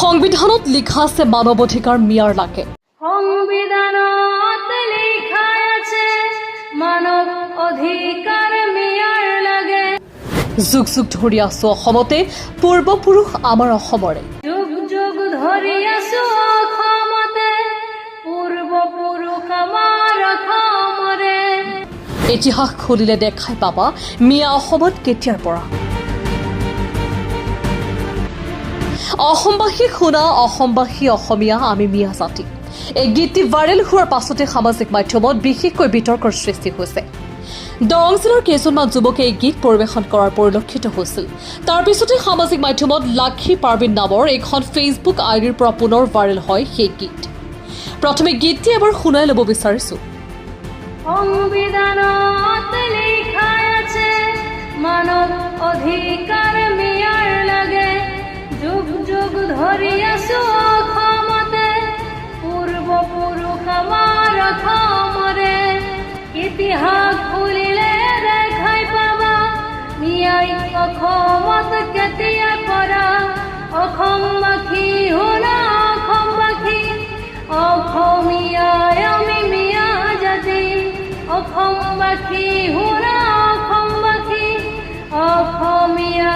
সংবিধানত লিখা আছে মানৱ অধিকাৰ মিয়াৰ লাগে। সংবিধানত লিখা আছে মানৱ অধিকাৰ মিয়াৰ লাগে। যুগ যুগ ধৰি আছো অসমতে, পূৰ্বপুৰুষ আমাৰ অসমৰে। যুগ যুগ ধৰি আছো অসমতে, পূৰ্বপুৰুষ আমাৰ অসমৰে। ইতিহাস খুলিলে দেখাই পাবা মিয়া অসমত কেতিয়াৰ পৰা। অসমবাসী শুনা, অসমবাসী অসমীয়া আমি মিয়া জাতি। এই গীতটি ভাইৰেল হোৱাৰ পাছতে সামাজিক মাধ্যমত বিশেষকৈ বিতৰ্কৰ সৃষ্টি হৈছে। দৰং জিলাৰ কেইজনমান যুৱকে এই গীত পৰিৱেশন কৰাৰ পৰিলক্ষিত হৈছিল। তাৰ পিছতে সামাজিক মাধ্যমত লাক্ষী পাৰ্বিন নামৰ এখন ফেচবুক আইডিৰ পৰা পুনৰ ভাইৰেল হয় সেই গীত। প্ৰথমে গীতটি এবাৰ শুনাই ল'ব বিচাৰিছো। সংবিধানত লিখা আছে মানৱ অধিকাৰ মিয়াৰ লাগে। যুগ যুগ ধৰি আছো অসমতে, পূৰ্বপুৰুষ আমাৰ অসমৰে। ইতিহাস খুলিলে দেখাই পাবা মিয়াই অসমত কেতিয়াৰ পৰা। অসমবাসী শুনা, অসমবাসী অসমীয়াই আমি মিয়া জাতি। অসমবাসী শুনা, অসমবাসী অসমীয়া